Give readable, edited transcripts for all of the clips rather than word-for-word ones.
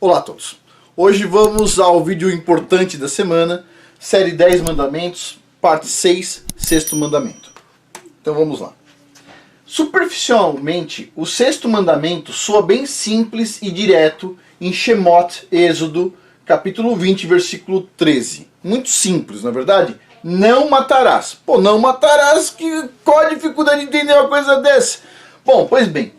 Olá a todos. Hoje vamos ao vídeo importante da semana, série 10 mandamentos, parte 6, sexto mandamento. Então vamos lá. Superficialmente, o sexto mandamento soa bem simples e direto em Shemot, Êxodo, capítulo 20, versículo 13. Muito simples, na verdade. Não matarás. Pô, não matarás, qual a dificuldade de entender uma coisa dessa? Bom, pois bem.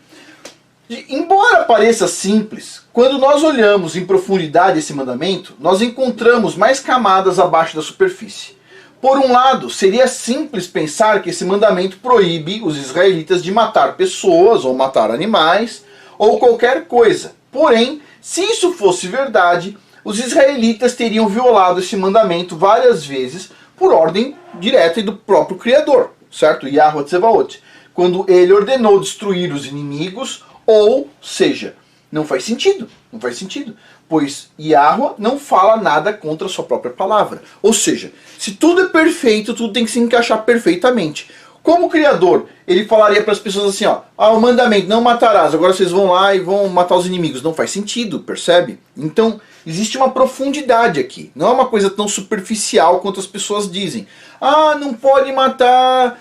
Embora pareça simples, quando nós olhamos em profundidade esse mandamento, nós encontramos mais camadas abaixo da superfície. Por um lado, seria simples pensar que esse mandamento proíbe os israelitas de matar pessoas, ou matar animais, ou qualquer coisa. Porém, se isso fosse verdade, os israelitas teriam violado esse mandamento várias vezes por ordem direta do próprio Criador, certo? Yahweh Tsevaot, quando ele ordenou destruir os inimigos. Ou seja, não faz sentido, pois Yahweh não fala nada contra a sua própria palavra. Ou seja, se tudo é perfeito, tudo tem que se encaixar perfeitamente. Como Criador, ele falaria para as pessoas assim, ó, o mandamento, não matarás, agora vocês vão lá e vão matar os inimigos. Não faz sentido, percebe? Então, existe uma profundidade aqui. Não é uma coisa tão superficial quanto as pessoas dizem. Não pode matar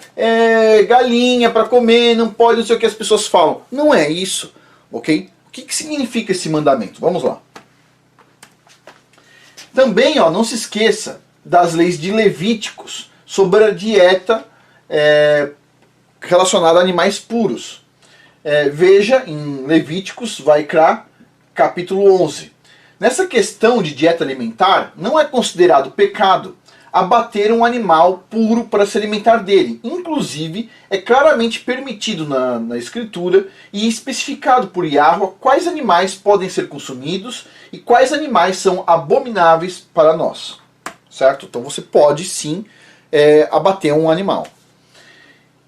galinha para comer, não pode, não sei o que as pessoas falam. Não é isso, ok? O que significa esse mandamento? Vamos lá. Também, ó, não se esqueça das leis de Levíticos sobre a dieta relacionada a animais puros. Veja em Levíticos, Vaikra, capítulo 11. Nessa questão de dieta alimentar, não é considerado pecado abater um animal puro para se alimentar dele. Inclusive, é claramente permitido na Escritura e especificado por Yahweh quais animais podem ser consumidos e quais animais são abomináveis para nós. Certo? Então você pode sim abater um animal.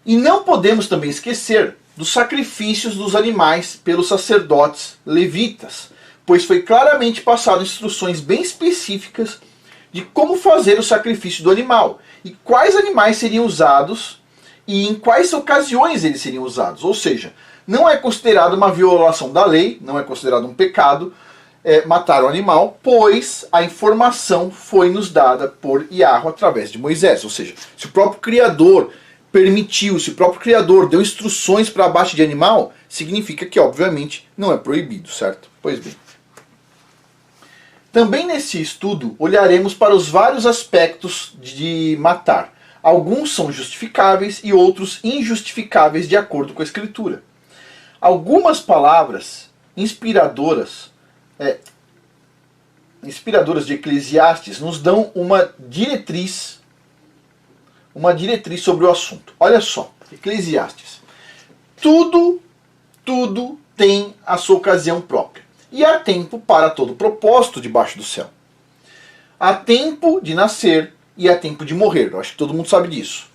E não podemos também esquecer dos sacrifícios dos animais pelos sacerdotes levitas, pois foi claramente passado instruções bem específicas de como fazer o sacrifício do animal e quais animais seriam usados e em quais ocasiões eles seriam usados. Ou seja, não é considerado uma violação da lei, não é considerado um pecado matar o animal, pois a informação foi nos dada por Yahweh através de Moisés. Ou seja, se o próprio Criador permitiu, se o próprio Criador deu instruções para abate de animal, significa que, obviamente, não é proibido, certo? Pois bem. Também nesse estudo, olharemos para os vários aspectos de matar. Alguns são justificáveis e outros injustificáveis de acordo com a Escritura. Algumas palavras inspiradoras de Eclesiastes nos dão uma diretriz sobre o assunto. Olha só, Eclesiastes. Tudo tem a sua ocasião própria. E há tempo para todo propósito debaixo do céu. Há tempo de nascer e há tempo de morrer. Eu acho que todo mundo sabe disso.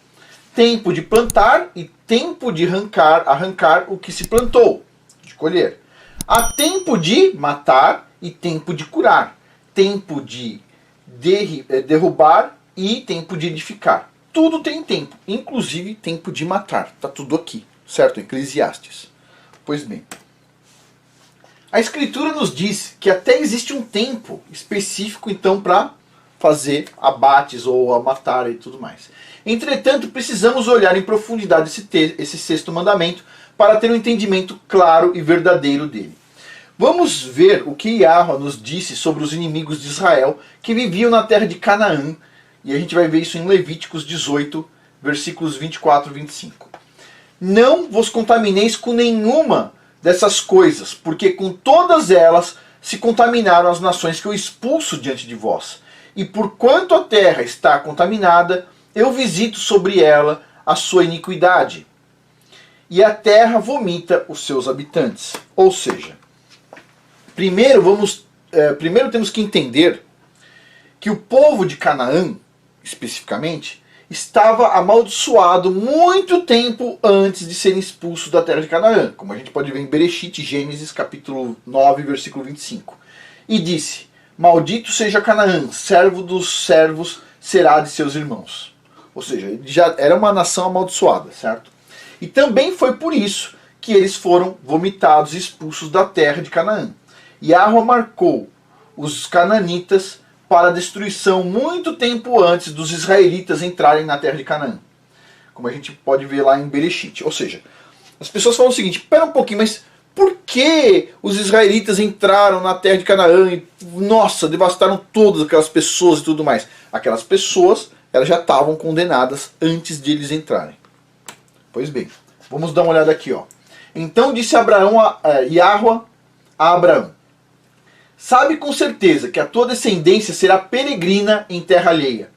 Tempo de plantar e tempo de arrancar o que se plantou, de colher. Há tempo de matar e tempo de curar. Tempo de derrubar e tempo de edificar. Tudo tem tempo, inclusive tempo de matar. Está tudo aqui, certo? Eclesiastes. Pois bem. A Escritura nos diz que até existe um tempo específico, então, para fazer abates ou a matar e tudo mais. Entretanto, precisamos olhar em profundidade esse sexto mandamento para ter um entendimento claro e verdadeiro dele. Vamos ver o que Yahweh nos disse sobre os inimigos de Israel que viviam na terra de Canaã. E a gente vai ver isso em Levíticos 18, versículos 24 e 25. Não vos contamineis com nenhuma dessas coisas, porque com todas elas se contaminaram as nações que eu expulso diante de vós. E porquanto a terra está contaminada, eu visito sobre ela a sua iniquidade. E a terra vomita os seus habitantes. Ou seja, primeiro temos que entender que o povo de Canaã, especificamente, estava amaldiçoado muito tempo antes de serem expulsos da terra de Canaã, como a gente pode ver em Bereshit, Gênesis, capítulo 9, versículo 25. E disse, maldito seja Canaã, servo dos servos será de seus irmãos. Ou seja, já era uma nação amaldiçoada, certo? E também foi por isso que eles foram vomitados e expulsos da terra de Canaã. Yahweh marcou os cananitas para a destruição muito tempo antes dos israelitas entrarem na terra de Canaã. Como a gente pode ver lá em Bereshit. Ou seja, as pessoas falam o seguinte, pera um pouquinho, mas por que os israelitas entraram na terra de Canaã e, nossa, devastaram todas aquelas pessoas e tudo mais? Aquelas pessoas, elas já estavam condenadas antes de eles entrarem. Pois bem, vamos dar uma olhada aqui, ó. Então disse Yahweh a Abraão: sabe com certeza que a tua descendência será peregrina em terra alheia,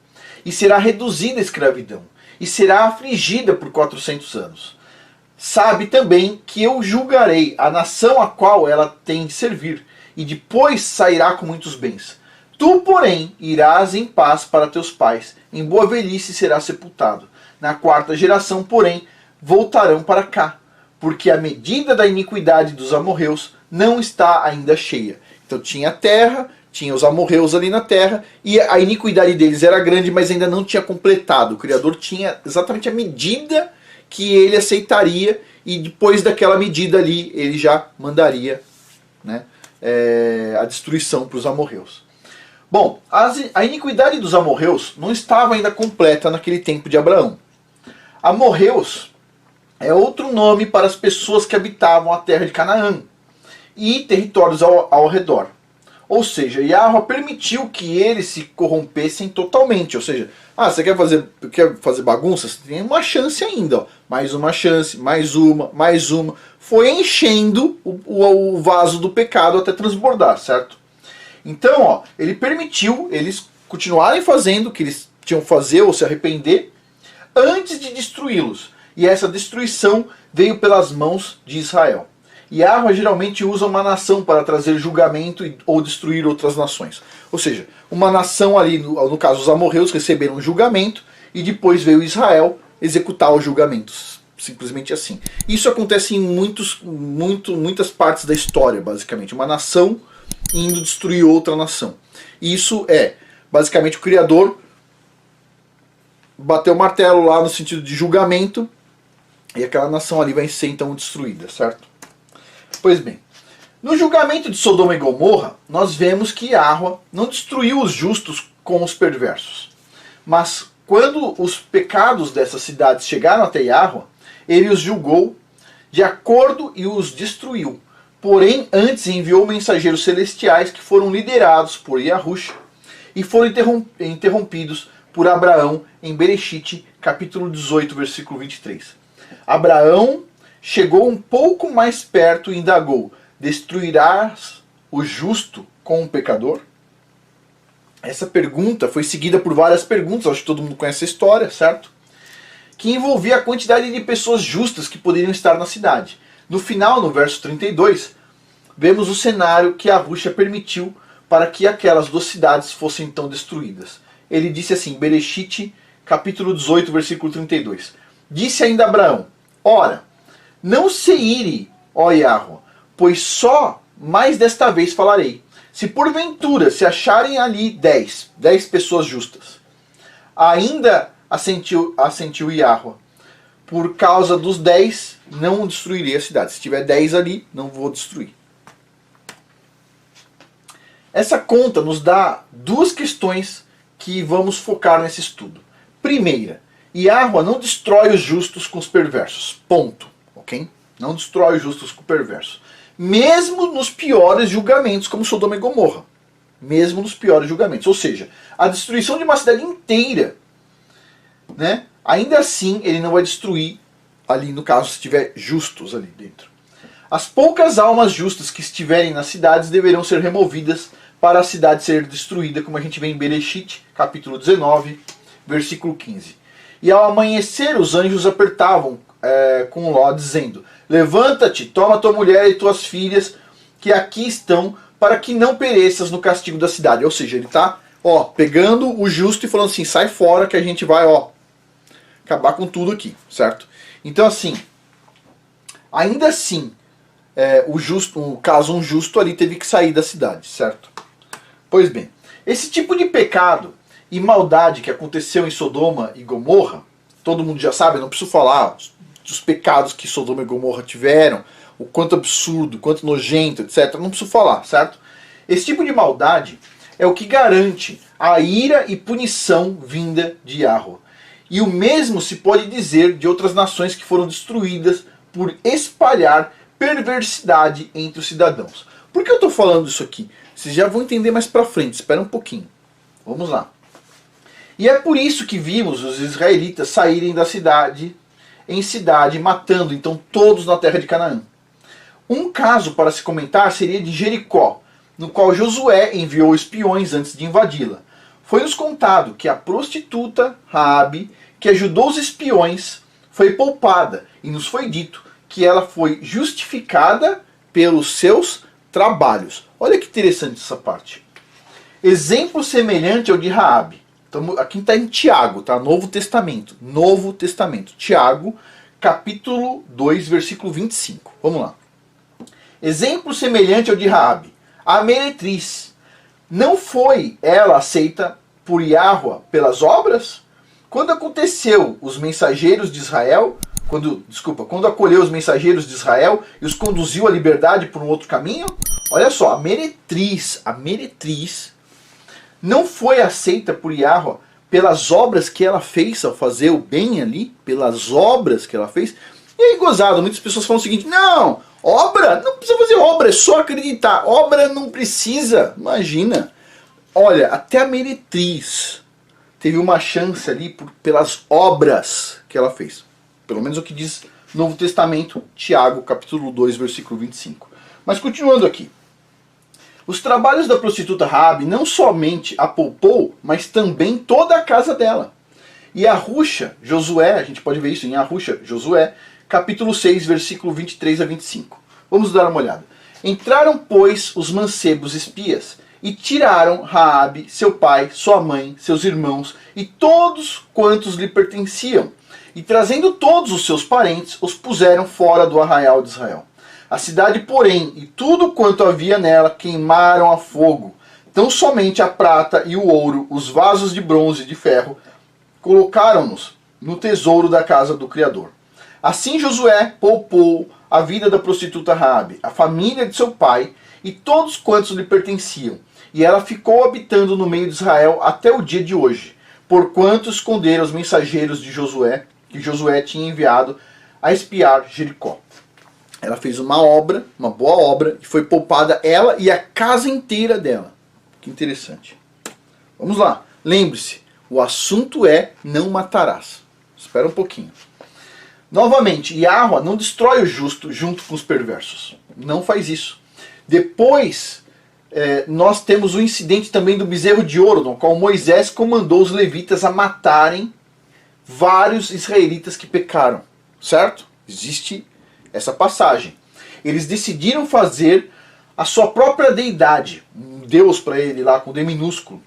e será reduzida à escravidão, e será afligida por 400 anos. Sabe também que eu julgarei a nação a qual ela tem de servir, e depois sairá com muitos bens. Tu, porém, irás em paz para teus pais, em boa velhice serás sepultado. Na quarta geração, porém, voltarão para cá, porque a medida da iniquidade dos amorreus não está ainda cheia. Então tinha terra, tinha os amorreus ali na terra, e a iniquidade deles era grande, mas ainda não tinha completado. O Criador tinha exatamente a medida que ele aceitaria, e depois daquela medida ali, ele já mandaria, né, a destruição para os amorreus. Bom, a iniquidade dos amorreus não estava ainda completa naquele tempo de Abraão. Amorreus é outro nome para as pessoas que habitavam a terra de Canaã e territórios ao redor. Ou seja, Yahweh permitiu que eles se corrompessem totalmente. Ou seja, você quer fazer bagunça? Você tem uma chance ainda. Ó. Mais uma chance, mais uma, mais uma. Foi enchendo o vaso do pecado até transbordar, certo? Então, ó, ele permitiu eles continuarem fazendo o que eles tinham que fazer ou se arrepender antes de destruí-los. E essa destruição veio pelas mãos de Israel. Yahweh geralmente usa uma nação para trazer julgamento ou destruir outras nações. Ou seja, uma nação ali, no caso os amorreus, receberam um julgamento e depois veio Israel executar os julgamentos. Simplesmente assim. Isso acontece em muitas partes da história, basicamente. Uma nação indo destruir outra nação. Isso é, basicamente, o Criador bateu o martelo lá no sentido de julgamento e aquela nação ali vai ser então destruída, certo? Pois bem, no julgamento de Sodoma e Gomorra, nós vemos que Yahweh não destruiu os justos com os perversos. Mas quando os pecados dessas cidades chegaram até Yahweh, ele os julgou de acordo e os destruiu. Porém, antes enviou mensageiros celestiais que foram liderados por Yahushua e foram interrompidos por Abraão em Bereshit, capítulo 18, versículo 23. Abraão chegou um pouco mais perto e indagou: destruirás o justo com o pecador? Essa pergunta foi seguida por várias perguntas, acho que todo mundo conhece a história, certo? Que envolvia a quantidade de pessoas justas que poderiam estar na cidade. No final, no verso 32, vemos o cenário que Yahushua permitiu para que aquelas duas cidades fossem então destruídas. Ele disse assim, Bereshit, capítulo 18, versículo 32. Disse ainda Abraão: ora, não se ire, ó Yahweh, pois só mais desta vez falarei. Se porventura se acharem ali 10 pessoas justas, ainda assentiu Yahweh, por causa dos 10, não destruirei a cidade. Se tiver 10 ali, não vou destruir. Essa conta nos dá duas questões que vamos focar nesse estudo. Primeira, Yahweh não destrói os justos com os perversos. Ponto. Ok? Não destrói os justos com o perverso. Mesmo nos piores julgamentos, como Sodoma e Gomorra. Mesmo nos piores julgamentos. Ou seja, a destruição de uma cidade inteira, né? Ainda assim, ele não vai destruir ali, no caso, se tiver justos ali dentro. As poucas almas justas que estiverem nas cidades deverão ser removidas para a cidade ser destruída, como a gente vê em Bereshit, capítulo 19, versículo 15. E ao amanhecer, os anjos apertavam com Ló, dizendo: levanta-te, toma tua mulher e tuas filhas, que aqui estão, para que não pereças no castigo da cidade. Ou seja, ele está pegando o justo e falando assim: sai fora que a gente vai acabar com tudo aqui, certo? Então assim, ainda assim, um justo ali teve que sair da cidade, certo? Pois bem, esse tipo de pecado e maldade que aconteceu em Sodoma e Gomorra, todo mundo já sabe, eu não preciso falar dos pecados que Sodoma e Gomorra tiveram, o quanto absurdo, o quanto nojento, etc. Não preciso falar, certo? Esse tipo de maldade é o que garante a ira e punição vinda de Yahweh. E o mesmo se pode dizer de outras nações que foram destruídas por espalhar perversidade entre os cidadãos. Por que eu estou falando isso aqui? Vocês já vão entender mais pra frente, espera um pouquinho. Vamos lá. E é por isso que vimos os israelitas saírem da cidade em cidade, matando então todos na terra de Canaã. Um caso para se comentar seria de Jericó, no qual Josué enviou espiões antes de invadi-la. Foi-nos contado que a prostituta Raabe, que ajudou os espiões, foi poupada, e nos foi dito que ela foi justificada pelos seus trabalhos. Olha que interessante essa parte. Exemplo semelhante ao de Raabe. Então, aqui está em Tiago, tá? Novo Testamento. Novo Testamento. Tiago, capítulo 2, versículo 25. Vamos lá. Exemplo semelhante ao de Raabe. A meretriz. Não foi ela aceita por Yahweh pelas obras? Quando aconteceu os mensageiros de Israel, quando acolheu os mensageiros de Israel e os conduziu à liberdade por um outro caminho, olha só, a meretriz não foi aceita por Yahweh pelas obras que ela fez ao fazer o bem ali, pelas obras que ela fez. E aí, gozado, muitas pessoas falam o seguinte: não, obra, não precisa fazer obra, é só acreditar. Obra não precisa, imagina. Olha, até a meretriz teve uma chance ali pelas obras que ela fez. Pelo menos o que diz Novo Testamento, Tiago, capítulo 2, versículo 25. Mas continuando aqui. Os trabalhos da prostituta Raabe não somente a poupou, mas também toda a casa dela. E Arruxa, Josué, a gente pode ver isso em Arruxa, Josué, capítulo 6, versículo 23 a 25. Vamos dar uma olhada. Entraram, pois, os mancebos espias, e tiraram Raabe, seu pai, sua mãe, seus irmãos, e todos quantos lhe pertenciam. E trazendo todos os seus parentes, os puseram fora do arraial de Israel. A cidade, porém, e tudo quanto havia nela, queimaram a fogo. Tão somente a prata e o ouro, os vasos de bronze e de ferro, colocaram-nos no tesouro da casa do Criador. Assim Josué poupou a vida da prostituta Raabe, a família de seu pai e todos quantos lhe pertenciam. E ela ficou habitando no meio de Israel até o dia de hoje, porquanto esconderam os mensageiros de Josué, que Josué tinha enviado a espiar Jericó. Ela fez uma obra, uma boa obra, e foi poupada ela e a casa inteira dela. Que interessante. Vamos lá. Lembre-se, o assunto é não matarás. Espera um pouquinho. Novamente, Yahweh não destrói o justo junto com os perversos. Não faz isso. Depois, nós temos o incidente também do bezerro de ouro, no qual Moisés comandou os levitas a matarem vários israelitas que pecaram. Certo? Existe essa passagem. Eles decidiram fazer a sua própria deidade, um Deus para ele lá com D minúsculo,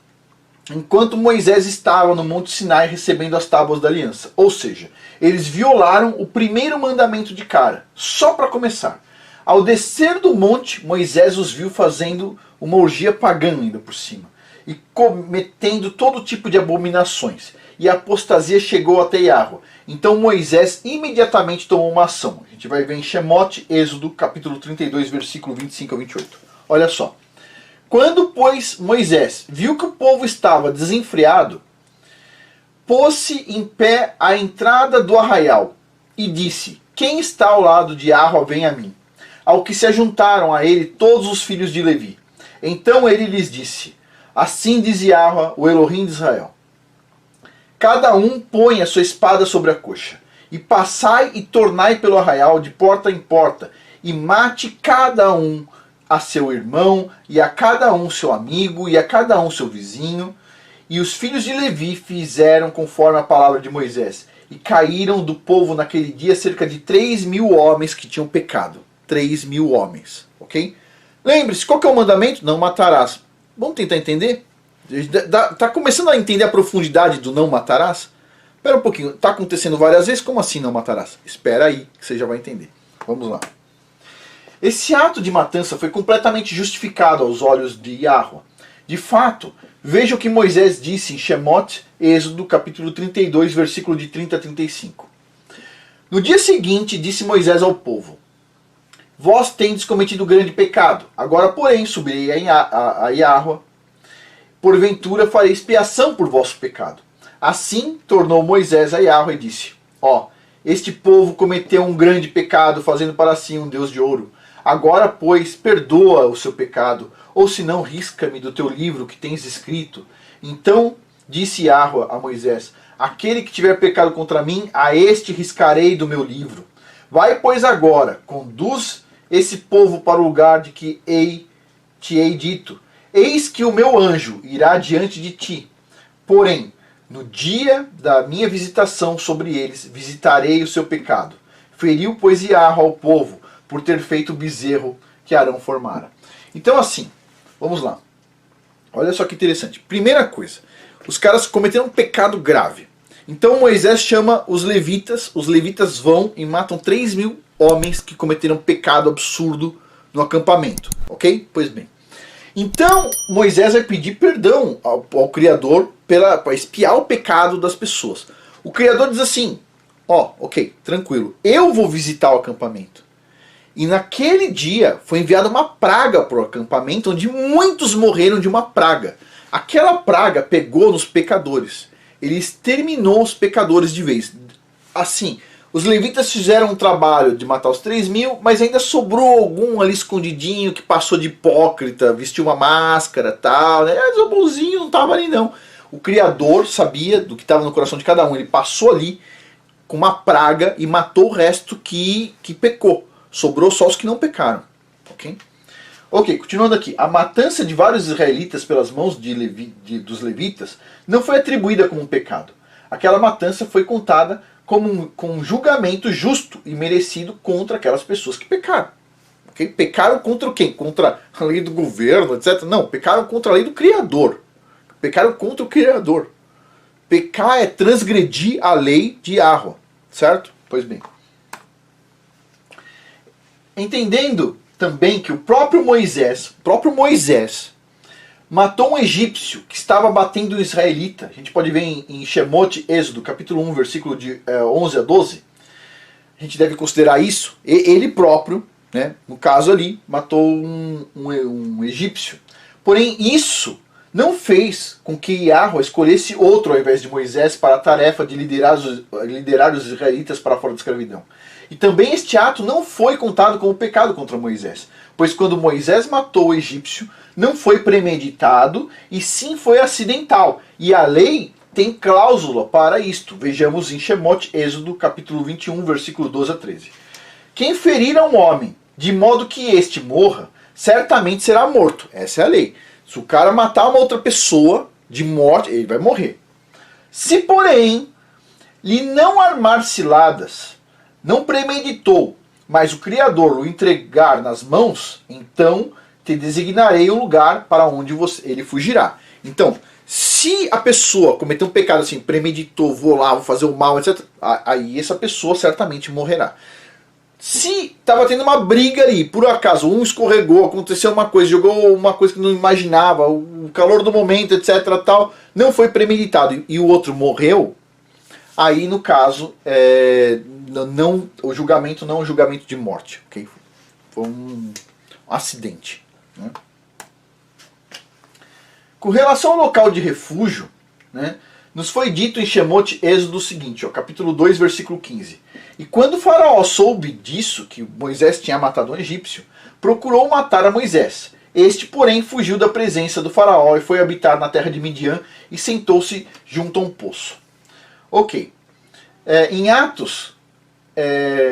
enquanto Moisés estava no Monte Sinai recebendo as tábuas da aliança. Ou seja, eles violaram o primeiro mandamento de cara, só para começar. Ao descer do monte, Moisés os viu fazendo uma orgia pagã ainda por cima, e cometendo todo tipo de abominações. E a apostasia chegou até Yahweh. Então Moisés imediatamente tomou uma ação. A gente vai ver em Shemot, Êxodo, capítulo 32, versículo 25 a 28. Olha só. Quando, pois, Moisés viu que o povo estava desenfreado, pôs-se em pé à entrada do arraial e disse: quem está ao lado de Yahweh, vem a mim. Ao que se ajuntaram a ele todos os filhos de Levi. Então ele lhes disse: assim diz Yahweh, o Elohim de Israel: cada um põe a sua espada sobre a coxa, e passai e tornai pelo arraial de porta em porta, e mate cada um a seu irmão, e a cada um seu amigo, e a cada um seu vizinho. E os filhos de Levi fizeram conforme a palavra de Moisés, e caíram do povo naquele dia cerca de 3.000 homens que tinham pecado. 3.000 homens, ok? Lembre-se, qual que é o mandamento? Não matarás. Vamos tentar entender? Está começando a entender a profundidade do não matarás? Espera um pouquinho, está acontecendo várias vezes, como assim não matarás? Espera aí, que você já vai entender. Vamos lá. Esse ato de matança foi completamente justificado aos olhos de Yahweh. De fato, veja o que Moisés disse em Shemot, Êxodo, capítulo 32, versículo de 30 a 35. No dia seguinte, disse Moisés ao povo: vós tendes cometido grande pecado. Agora, porém, subirei a Iahua, porventura farei expiação por vosso pecado. Assim tornou Moisés a Iahua e disse: ó, este povo cometeu um grande pecado, fazendo para si um Deus de ouro. Agora, pois, perdoa o seu pecado, ou se não, risca-me do teu livro que tens escrito. Então disse Iahua a Moisés: aquele que tiver pecado contra mim, a este riscarei do meu livro. Vai, pois, agora, conduz esse povo para o lugar de que te hei dito. Eis que o meu anjo irá diante de ti. Porém, no dia da minha visitação sobre eles, visitarei o seu pecado. Feriu, pois, Iahua ao povo, por ter feito o bezerro que Arão formara. Então, assim, vamos lá. Olha só que interessante. Primeira coisa, os caras cometeram um pecado grave. Então Moisés chama os levitas vão e matam 3.000 homens que cometeram pecado absurdo no acampamento. Ok? Pois bem. Então Moisés vai pedir perdão ao Criador para espiar o pecado das pessoas. O Criador diz assim: ó, ok, tranquilo, eu vou visitar o acampamento. E naquele dia foi enviada uma praga para o acampamento, onde muitos morreram de uma praga. Aquela praga pegou nos pecadores. Ele exterminou os pecadores de vez. Assim, os levitas fizeram um trabalho de matar os 3.000, mas ainda sobrou algum ali escondidinho que passou de hipócrita, vestiu uma máscara, tal, né? Mas o bonzinho não estava ali não. O Criador sabia do que estava no coração de cada um. Ele passou ali com uma praga e matou o resto que pecou. Sobrou só os que não pecaram. Ok? Ok, continuando aqui. A matança de vários israelitas pelas mãos dos levitas não foi atribuída como um pecado. Aquela matança foi contada como um julgamento justo e merecido contra aquelas pessoas que pecaram. Okay? Pecaram contra quem? Contra a lei do governo, etc. Não, pecaram contra a lei do Criador. Pecaram contra o Criador. Pecar é transgredir a lei de Iahua. Certo? Pois bem. Entendendo também que o próprio Moisés matou um egípcio que estava batendo um israelita. A gente pode ver em Shemot, Êxodo, capítulo 1, versículo de 11 a 12. A gente deve considerar isso. Ele próprio, né, no caso ali, matou um egípcio. Porém, isso não fez com que Iahua escolhesse outro ao invés de Moisés para a tarefa de liderar os israelitas para fora da escravidão. E também este ato não foi contado como pecado contra Moisés, pois quando Moisés matou o egípcio, não foi premeditado e sim foi acidental. E a lei tem cláusula para isto. Vejamos em Shemot, Êxodo, capítulo 21, versículo 12 a 13. Quem ferir a um homem, de modo que este morra, certamente será morto. Essa é a lei. Se o cara matar uma outra pessoa de morte, ele vai morrer. Se, porém, lhe não armar ciladas, não premeditou, mas o Criador o entregar nas mãos, então te designarei o lugar para onde ele fugirá. Então, se a pessoa cometeu um pecado assim, premeditou, vou lá, vou fazer o mal, etc., aí essa pessoa certamente morrerá. Se estava tendo uma briga ali, por acaso um escorregou, aconteceu uma coisa, jogou uma coisa que não imaginava, o calor do momento, etc., tal, não foi premeditado e o outro morreu, aí no caso, o julgamento não é um julgamento de morte, okay? Foi um acidente. Né? Com relação ao local de refúgio, né, nos foi dito em Shemot, Êxodo, o seguinte, ó, capítulo 2, versículo 15. E quando o faraó soube disso, que Moisés tinha matado um egípcio, procurou matar a Moisés. Este, porém, fugiu da presença do faraó e foi habitar na terra de Midian e sentou-se junto a um poço. Ok. Em Atos,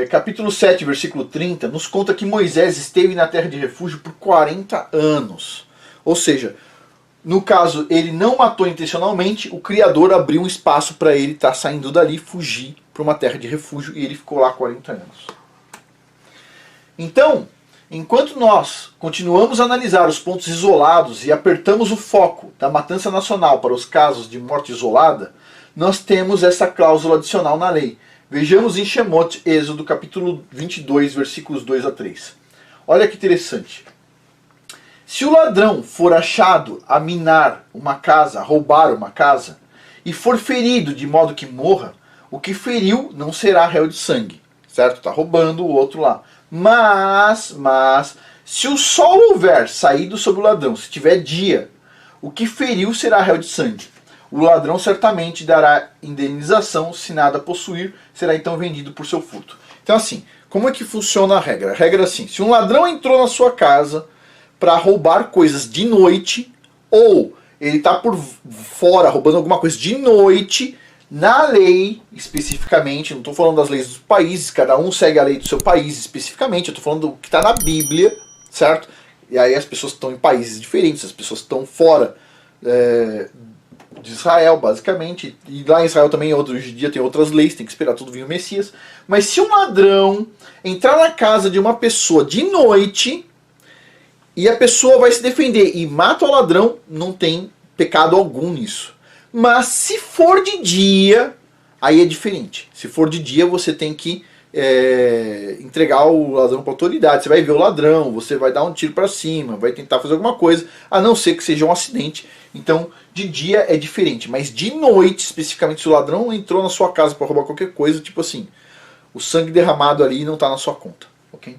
capítulo 7, versículo 30, nos conta que Moisés esteve na terra de refúgio por 40 anos. Ou seja, no caso, ele não matou intencionalmente, o Criador abriu um espaço para ele estar saindo dali, fugir para uma terra de refúgio, e ele ficou lá 40 anos. Então, enquanto nós continuamos a analisar os pontos isolados e apertamos o foco da matança nacional para os casos de morte isolada, nós temos essa cláusula adicional na lei. Vejamos em Shemot, Êxodo, capítulo 22, versículos 2 a 3. Olha que interessante. Se o ladrão for achado a minar uma casa, a roubar uma casa, e for ferido de modo que morra, o que feriu não será réu de sangue. Certo? Está roubando o outro lá. Mas, se o sol houver saído sobre o ladrão, se tiver dia, o que feriu será réu de sangue. O ladrão certamente dará indenização, se nada possuir, será então vendido por seu furto. Então assim, como é que funciona a regra? A regra é assim, se um ladrão entrou na sua casa para roubar coisas de noite, ou ele está por fora roubando alguma coisa de noite, na lei, especificamente, não estou falando das leis dos países, cada um segue a lei do seu país especificamente, eu estou falando do que está na Bíblia, certo? E aí as pessoas estão em países diferentes, as pessoas estão fora de Israel, basicamente, e lá em Israel também, hoje em dia tem outras leis, tem que esperar tudo vir o Messias. Mas se um ladrão entrar na casa de uma pessoa de noite e a pessoa vai se defender e mata o ladrão, não tem pecado algum nisso. Mas se for de dia, aí é diferente. Se for de dia, você tem que entregar o ladrão para a autoridade. Você vai ver o ladrão, você vai dar um tiro para cima, vai tentar fazer alguma coisa, a não ser que seja um acidente. Então, de dia é diferente, mas de noite, especificamente, se o ladrão entrou na sua casa para roubar qualquer coisa, tipo assim, o sangue derramado ali não está na sua conta, ok?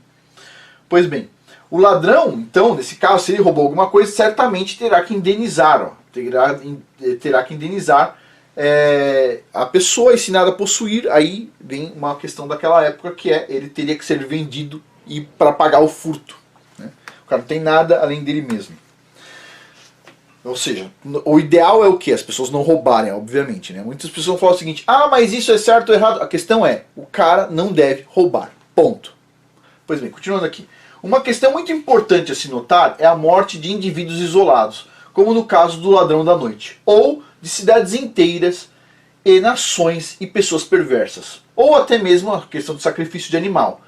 Pois bem, o ladrão, então, nesse caso, se ele roubou alguma coisa, certamente terá que indenizar, ó, terá que indenizar a pessoa, e se nada possuir, aí vem uma questão daquela época que ele teria que ser vendido e para pagar o furto, né? O cara não tem nada além dele mesmo. Ou seja, o ideal é o que? As pessoas não roubarem, obviamente, né? Muitas pessoas falam o seguinte, mas isso é certo ou errado? A questão é, o cara não deve roubar, ponto. Pois bem, continuando aqui. Uma questão muito importante a se notar é a morte de indivíduos isolados, como no caso do ladrão da noite, ou de cidades inteiras e nações e pessoas perversas, ou até mesmo a questão do sacrifício de animal.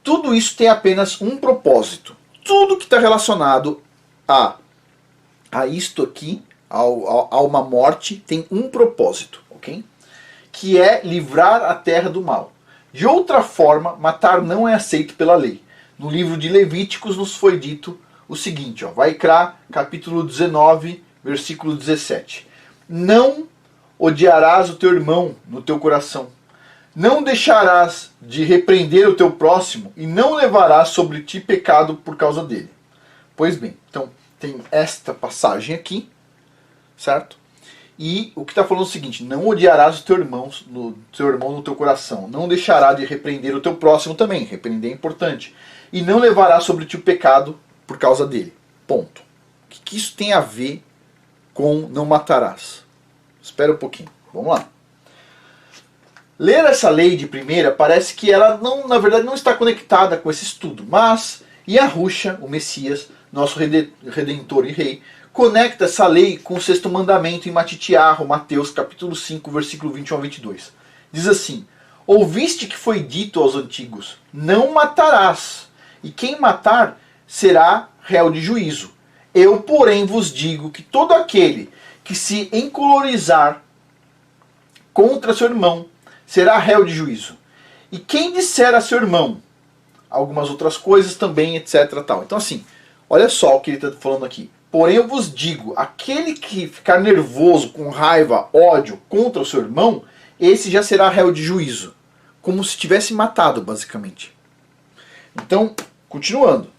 Tudo isso tem apenas um propósito. Tudo que está relacionado a isto aqui, a uma morte, tem um propósito, ok? Que é livrar a terra do mal. De outra forma, matar não é aceito pela lei. No livro de Levíticos nos foi dito o seguinte, ó, Vaikra, capítulo 19, versículo 17. Não odiarás o teu irmão no teu coração. Não deixarás de repreender o teu próximo e não levarás sobre ti pecado por causa dele. Pois bem, então tem esta passagem aqui, certo? E o que está falando é o seguinte, não odiarás o teu irmão no teu coração. Não deixará de repreender o teu próximo também. Repreender é importante. E não levará sobre ti o pecado por causa dele. Ponto. O que isso tem a ver com não matarás? Espera um pouquinho. Vamos lá. Ler essa lei de primeira parece que ela, não, na verdade, não está conectada com esse estudo. Mas Yahushua, o Messias, nosso Redentor e Rei, conecta essa lei com o sexto mandamento em Matitiarro, Mateus capítulo 5, versículo 21 a 22. Diz assim, ouviste que foi dito aos antigos, não matarás, e quem matar será réu de juízo. Eu, porém, vos digo que todo aquele que se encolorizar contra seu irmão será réu de juízo. E quem disser a seu irmão algumas outras coisas também, etc. Tal. Então assim, olha só o que ele está falando aqui. Porém eu vos digo, aquele que ficar nervoso, com raiva, ódio contra o seu irmão, esse já será réu de juízo. Como se tivesse matado, basicamente. Então, continuando.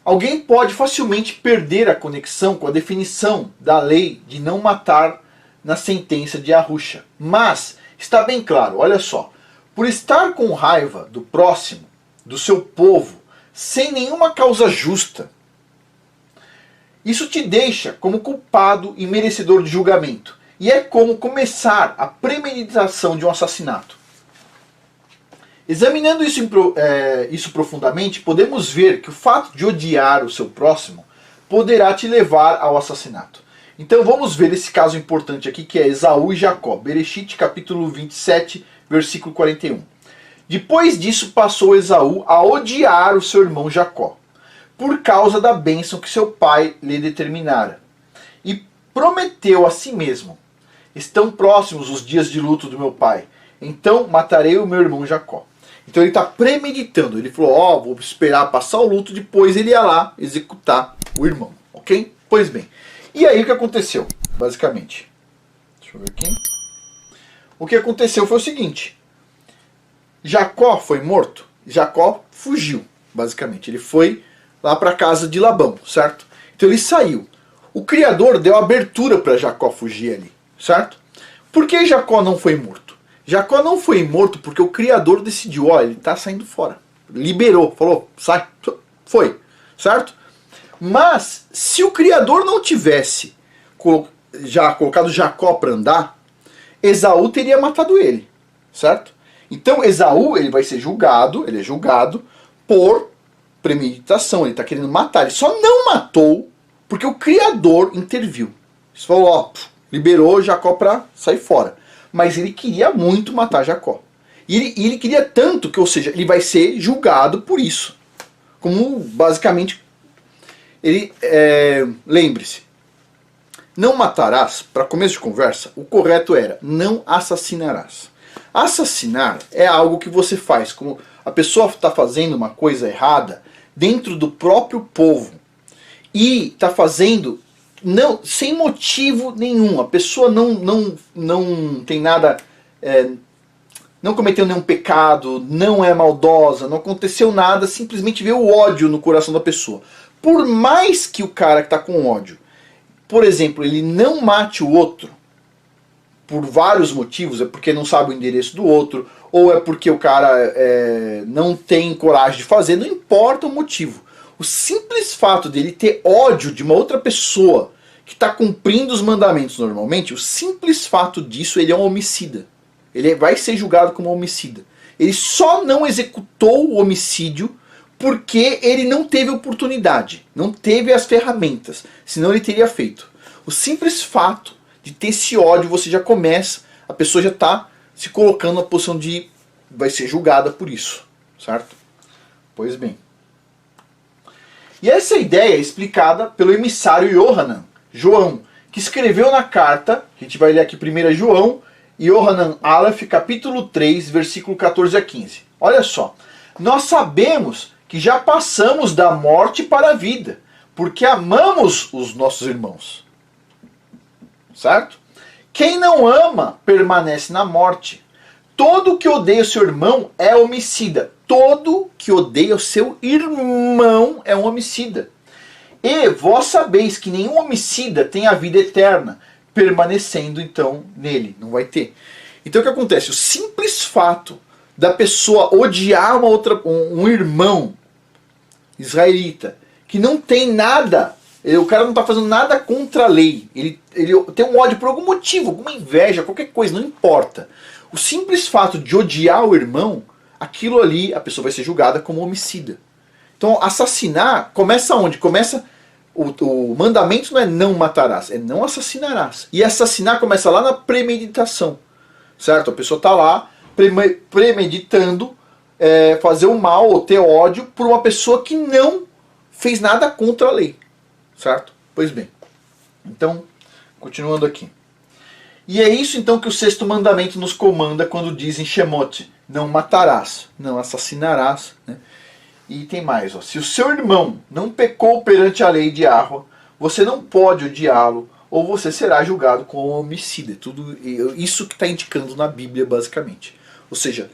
Alguém pode facilmente perder a conexão com a definição da lei de não matar na sentença de Yahushua. Mas está bem claro, olha só. Por estar com raiva do próximo, do seu povo, sem nenhuma causa justa, isso te deixa como culpado e merecedor de julgamento. E é como começar a premeditação de um assassinato. Examinando isso profundamente, podemos ver que o fato de odiar o seu próximo poderá te levar ao assassinato. Então vamos ver esse caso importante aqui, que é Esaú e Jacó. Bereshit, capítulo 27, versículo 41. Depois disso passou Esaú a odiar o seu irmão Jacó, por causa da bênção que seu pai lhe determinara. E prometeu a si mesmo, estão próximos os dias de luto do meu pai, então matarei o meu irmão Jacó. Então ele está premeditando, ele falou, vou esperar passar o luto, depois ele ia lá executar o irmão, ok? Pois bem, e aí o que aconteceu, basicamente? Deixa eu ver aqui. O que aconteceu foi o seguinte, Jacó foi morto, Jacó fugiu, basicamente. Ele foi lá para a casa de Labão, certo? Então ele saiu. O Criador deu abertura para Jacó fugir ali, certo? Por que Jacó não foi morto? Jacó não foi morto porque o Criador decidiu, ó, ele está saindo fora. Liberou, falou, sai, foi, certo? Mas se o Criador não tivesse já colocado Jacó para andar, Esaú teria matado ele, certo? Então Esaú ele vai ser julgado, ele é julgado por premeditação, ele está querendo matar. Ele só não matou porque o Criador interviu. Ele falou, ó, liberou Jacó para sair fora. Mas ele queria muito matar Jacó. E ele queria tanto que, ou seja, ele vai ser julgado por isso. Como basicamente, lembre-se, não matarás, para começo de conversa, o correto era não assassinarás. Assassinar é algo que você faz, como a pessoa está fazendo uma coisa errada dentro do próprio povo e está fazendo não, sem motivo nenhum. A pessoa não tem nada, não cometeu nenhum pecado, não é maldosa, não aconteceu nada, simplesmente vê o ódio no coração da pessoa. Por mais que o cara que está com ódio, por exemplo, ele não mate o outro, por vários motivos, é porque não sabe o endereço do outro, ou é porque o cara não tem coragem de fazer, não importa o motivo. O simples fato dele ter ódio de uma outra pessoa que está cumprindo os mandamentos normalmente, o simples fato disso, ele é um homicida. Ele vai ser julgado como homicida. Ele só não executou o homicídio porque ele não teve oportunidade, não teve as ferramentas, senão ele teria feito. O simples fato de ter esse ódio, você já começa, a pessoa já está se colocando na posição de vai ser julgada por isso, certo? Pois bem. E essa ideia é explicada pelo emissário Yohanan, João, que escreveu na carta, que a gente vai ler aqui 1 João, Yohanan Aleph, capítulo 3, versículo 14 a 15. Olha só, nós sabemos que já passamos da morte para a vida, porque amamos os nossos irmãos. Certo? Quem não ama permanece na morte. Todo que odeia o seu irmão é homicida. Todo que odeia o seu irmão é um homicida. E vós sabeis que nenhum homicida tem a vida eterna, permanecendo então nele. Não vai ter. Então o que acontece? O simples fato da pessoa odiar um irmão israelita, que não tem nada, o cara não está fazendo nada contra a lei, ele tem um ódio por algum motivo, alguma inveja, qualquer coisa, não importa. O simples fato de odiar o irmão, aquilo ali, a pessoa vai ser julgada como homicida. Então assassinar, começa onde? Começa, o mandamento não é não matarás, é não assassinarás. E assassinar começa lá na premeditação, certo? A pessoa está lá premeditando fazer o mal ou ter ódio por uma pessoa que não fez nada contra a lei, certo? Pois bem, então, continuando aqui. E é isso então que o sexto mandamento nos comanda quando diz em Shemot, não matarás, não assassinarás, né? E tem mais, ó, se o seu irmão não pecou perante a lei de Yahweh, você não pode odiá-lo, ou você será julgado como homicida. Tudo isso que está indicando na Bíblia, basicamente. Ou seja,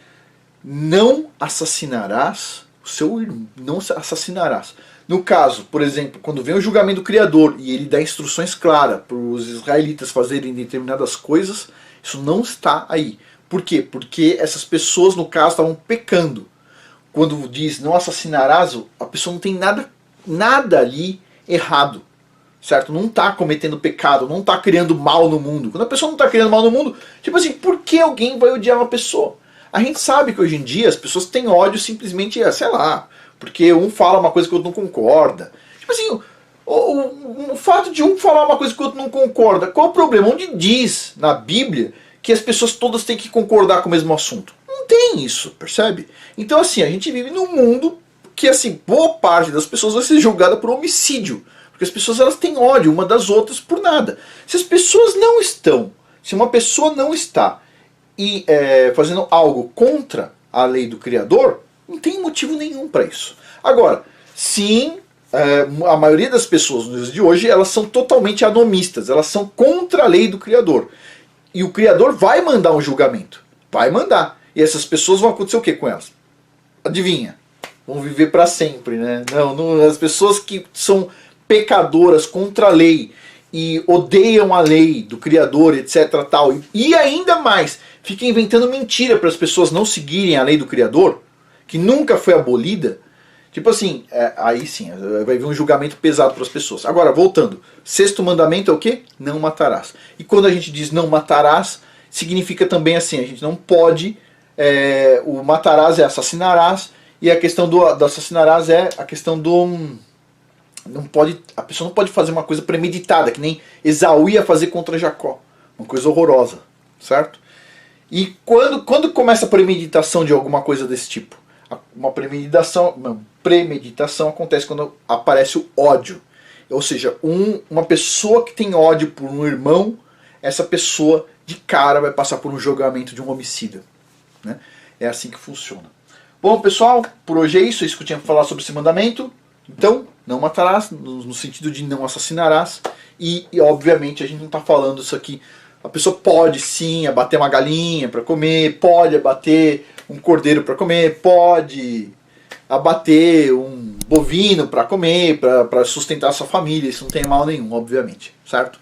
não assassinarás o seu irmão, não assassinarás. No caso, por exemplo, quando vem o julgamento do Criador e ele dá instruções claras para os israelitas fazerem determinadas coisas, isso não está aí. Por quê? Porque essas pessoas, no caso, estavam pecando. Quando diz não assassinarás, a pessoa não tem nada ali errado, certo? Não está cometendo pecado, não está criando mal no mundo. Quando a pessoa não está criando mal no mundo, tipo assim, por que alguém vai odiar uma pessoa? A gente sabe que hoje em dia as pessoas têm ódio simplesmente, sei lá, porque um fala uma coisa que o outro não concorda. Tipo assim, o fato de um falar uma coisa que o outro não concorda, qual o problema? Onde diz na Bíblia que as pessoas todas têm que concordar com o mesmo assunto? Não tem isso, percebe? Então assim, a gente vive num mundo que assim, boa parte das pessoas vai ser julgada por homicídio. Porque as pessoas elas têm ódio uma das outras por nada. Se as pessoas não estão, se uma pessoa não está fazendo algo contra a lei do Criador, não tem motivo nenhum para isso. Agora, sim, a maioria das pessoas nos dias de hoje, elas são totalmente anomistas, elas são contra a lei do Criador. E o Criador vai mandar um julgamento, vai mandar. E essas pessoas vão acontecer o que com elas? adivinha? Vão viver para sempre, né? Não, as pessoas que são pecadoras contra a lei e odeiam a lei do Criador, etc. tal, e ainda mais, ficam inventando mentira para as pessoas não seguirem a lei do Criador, que nunca foi abolida. Tipo assim, aí sim, vai vir um julgamento pesado para as pessoas. Agora, voltando, sexto mandamento é o quê? Não matarás. E quando a gente diz não matarás, significa também assim, a gente não pode, o matarás é assassinarás, e a questão do assassinarás é a questão do... a pessoa não pode fazer uma coisa premeditada, que nem Esaú ia fazer contra Jacó. Uma coisa horrorosa, certo? E quando começa a premeditação de alguma coisa desse tipo? Uma premeditação acontece quando aparece o ódio. Ou seja, uma pessoa que tem ódio por um irmão, essa pessoa de cara vai passar por um julgamento de um homicida, né? É assim que funciona. Bom, pessoal, por hoje é isso que eu tinha para falar sobre esse mandamento. Então, não matarás, no sentido de não assassinarás. E obviamente a gente não está falando isso aqui. A pessoa pode sim abater uma galinha para comer, pode abater um cordeiro para comer, pode abater um bovino para comer, para sustentar a sua família. Isso não tem mal nenhum, obviamente, certo?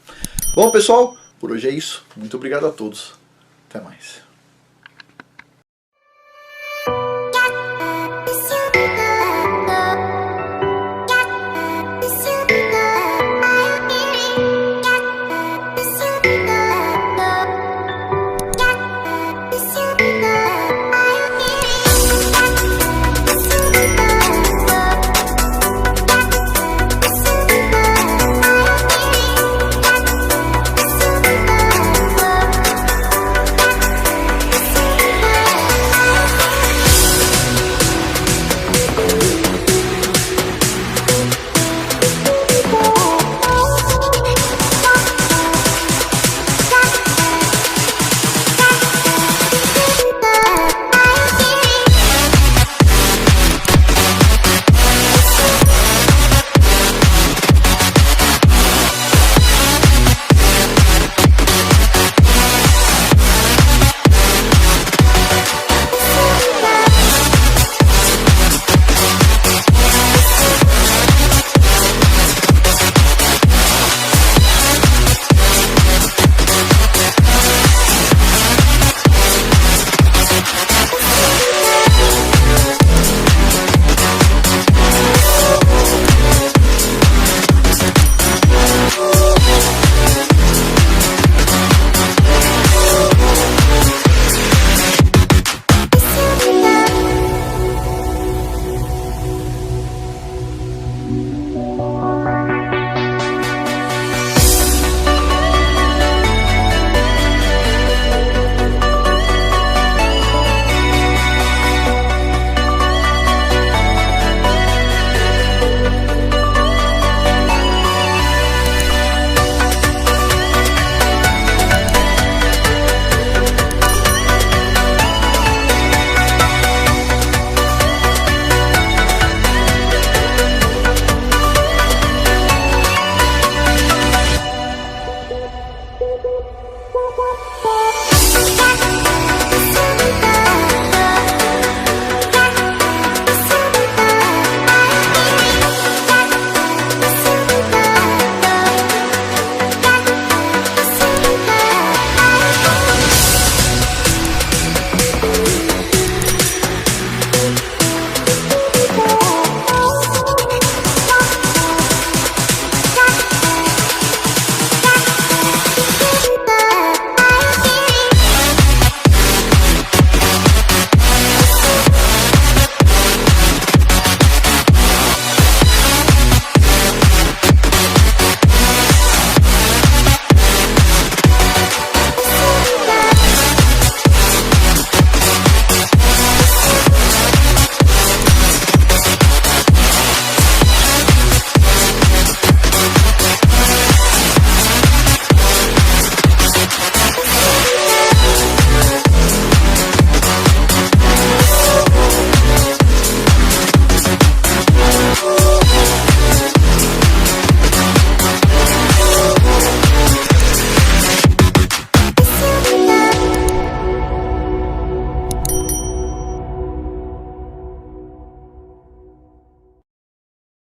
Bom, pessoal, por hoje é isso. Muito obrigado a todos. Até mais.